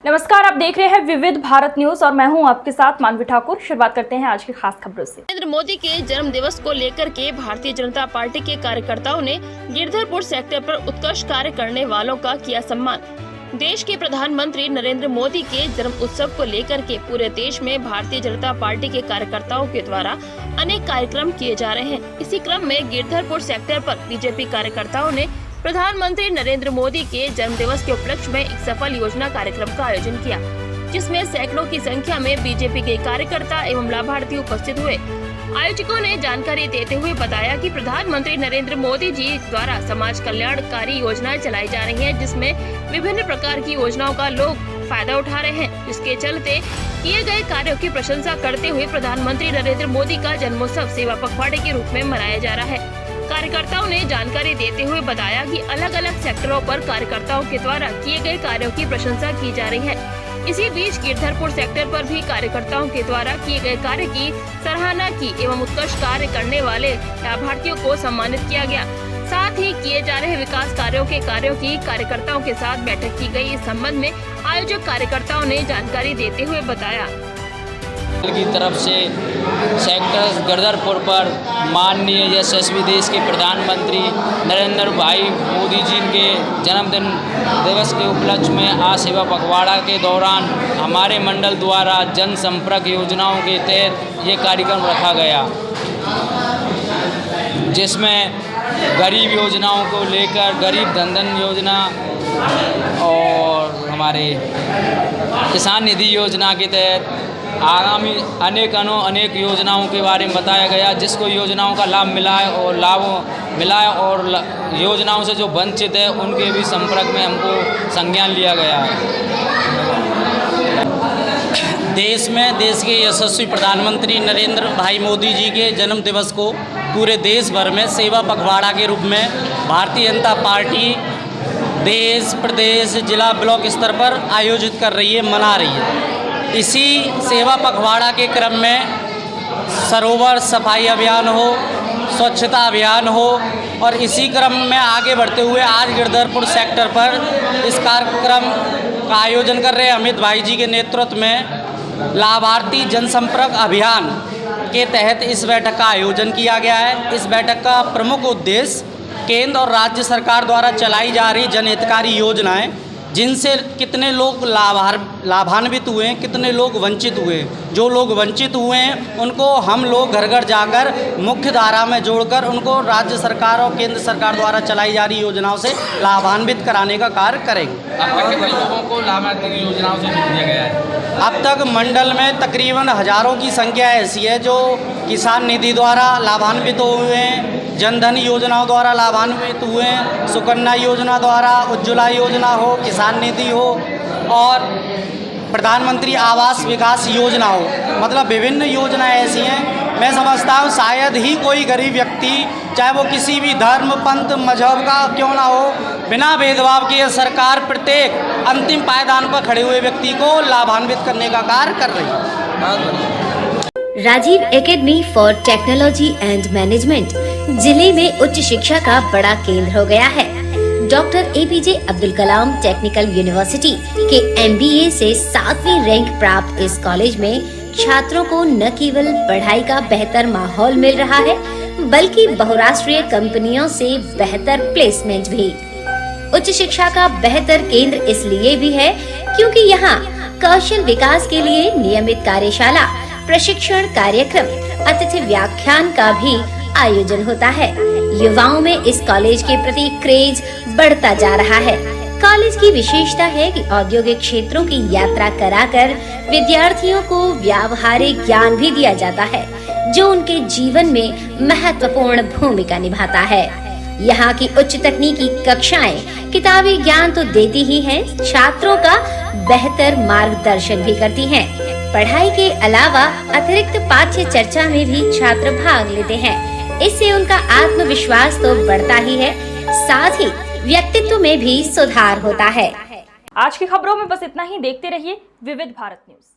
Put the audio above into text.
नमस्कार, आप देख रहे हैं विविध भारत न्यूज और मैं हूं आपके साथ मानवी ठाकुर। शुरुआत करते हैं आज की खास खबरों से। नरेंद्र मोदी के जन्म दिवस को लेकर के भारतीय जनता पार्टी के कार्यकर्ताओं ने गिरधरपुर सेक्टर पर उत्कृष्ट कार्य करने वालों का किया सम्मान। देश के प्रधानमंत्री नरेंद्र मोदी के जन्म उत्सव को लेकर के पूरे देश में भारतीय जनता पार्टी के कार्यकर्ताओं के द्वारा अनेक कार्यक्रम किए जा रहे हैं। इसी क्रम में गिरधरपुर सेक्टर पर बीजेपी कार्यकर्ताओं ने प्रधानमंत्री नरेंद्र मोदी के जन्म दिवस के उपलक्ष्य में एक सफल योजना कार्यक्रम का आयोजन किया, जिसमें सैकड़ों की संख्या में बीजेपी के कार्यकर्ता एवं लाभार्थी उपस्थित हुए। आयोजकों ने जानकारी देते हुए बताया कि प्रधानमंत्री नरेंद्र मोदी जी द्वारा समाज कल्याणकारी योजनाएं चलाई जा रही हैं, जिसमें विभिन्न प्रकार की योजनाओं का लोग फायदा उठा रहे हैं। जिसके चलते किए गए कार्यों की प्रशंसा करते हुए प्रधानमंत्री नरेंद्र मोदी का जन्मोत्सव सेवा पखवाड़े के रूप में मनाया जा रहा है। कार्यकर्ताओं ने जानकारी देते हुए बताया कि अलग अलग सेक्टरों पर कार्यकर्ताओं के द्वारा किए गए कार्यों की प्रशंसा की जा रही है। इसी बीच गिरधरपुर सेक्टर पर भी कार्यकर्ताओं के द्वारा किए गए कार्य की सराहना की एवं उत्कृष्ट कार्य करने वाले लाभार्थियों को सम्मानित किया गया। साथ ही किए जा रहे विकास कार्यों की कार्यकर्ताओं के साथ बैठक की गई। इस संबंध में आयोजक कार्यकर्ताओं ने जानकारी देते हुए बताया की तरफ से सेक्टर गिरधरपुर पर माननीय यशस्वी देश के प्रधानमंत्री नरेंद्र भाई मोदी जी के जन्मदिन दिवस के उपलक्ष्य में आज सेवा पखवाड़ा के दौरान हमारे मंडल द्वारा जन संपर्क योजनाओं के तहत ये कार्यक्रम रखा गया, जिसमें गरीब योजनाओं को लेकर गरीब धन योजना और हमारे किसान निधि योजना के तहत आगामी अनेक योजनाओं के बारे में बताया गया, जिसको योजनाओं का लाभ मिला है और योजनाओं से जो वंचित है उनके भी संपर्क में हमको संज्ञान लिया गया है। देश के यशस्वी प्रधानमंत्री नरेंद्र भाई मोदी जी के जन्म दिवस को पूरे देश भर में सेवा पखवाड़ा के रूप में भारतीय जनता पार्टी देश, प्रदेश, जिला, ब्लॉक स्तर पर आयोजित कर रही है, मना रही है। इसी सेवा पखवाड़ा के क्रम में सरोवर सफाई अभियान हो, स्वच्छता अभियान हो और इसी क्रम में आगे बढ़ते हुए आज गिरधरपुर सेक्टर पर इस कार्यक्रम का आयोजन कर रहे अमित भाई जी के नेतृत्व में लाभार्थी जनसंपर्क अभियान के तहत इस बैठक का आयोजन किया गया है। इस बैठक का प्रमुख उद्देश्य केंद्र और राज्य सरकार द्वारा चलाई जा रही जनहितकारी योजनाएं, जिनसे कितने लोग लाभान्वित हुए हैं, कितने लोग वंचित हुए हैं। जो लोग वंचित हुए हैं उनको हम लोग घर घर जाकर मुख्य धारा में जोड़कर उनको राज्य सरकार और केंद्र सरकार द्वारा चलाई जा रही योजनाओं से लाभान्वित कराने का कार्य करेंगे। अब तक कितने लोगों को लाभार्थी योजनाओं से जोड़ दिया गया है? अब तक मंडल में तकरीबन हजारों की संख्या ऐसी है जो किसान निधि द्वारा लाभान्वित हुए हैं, जनधन योजनाओं द्वारा लाभान्वित हुए हैं, सुकन्या योजना द्वारा, उज्ज्वला योजना हो, किसान निधि हो और प्रधानमंत्री आवास विकास योजना हो। मतलब विभिन्न योजनाएं ऐसी हैं। मैं समझता हूँ शायद ही कोई गरीब व्यक्ति, चाहे वो किसी भी धर्म, पंथ, मजहब का क्यों ना हो, बिना भेदभाव के सरकार प्रत्येक अंतिम पायदान पर खड़े हुए व्यक्ति को लाभान्वित करने का कार्य कर रही है। Rajiv Academy for Technology and Management जिले में उच्च शिक्षा का बड़ा केंद्र हो गया है। Doctor APJ Abdul Kalam technical university के MBA से 7वीं रैंक प्राप्त इस कॉलेज में छात्रों को न केवल पढ़ाई का बेहतर माहौल मिल रहा है, बल्कि बहुराष्ट्रीय कंपनियों से बेहतर प्लेसमेंट भी। उच्च शिक्षा का बेहतर केंद्र इसलिए भी है क्योंकि यहाँ कौशल विकास के लिए नियमित कार्यशाला, प्रशिक्षण कार्यक्रम, अतिथि व्याख्यान का भी आयोजन होता है। युवाओं में इस कॉलेज के प्रति क्रेज बढ़ता जा रहा है। कॉलेज की विशेषता है कि औद्योगिक क्षेत्रों की यात्रा कराकर विद्यार्थियों को व्यावहारिक ज्ञान भी दिया जाता है, जो उनके जीवन में महत्वपूर्ण भूमिका निभाता है। यहाँ की उच्च तकनीकी कक्षाएं किताबी ज्ञान तो देती ही हैं, छात्रों का बेहतर मार्गदर्शन भी करती हैं। पढ़ाई के अलावा अतिरिक्त पाठ्य चर्चा में भी छात्र भाग लेते हैं। इससे उनका आत्मविश्वास तो बढ़ता ही है, साथ ही व्यक्तित्व में भी सुधार होता है। आज की खबरों में बस इतना ही। देखते रहिए विविध भारत न्यूज।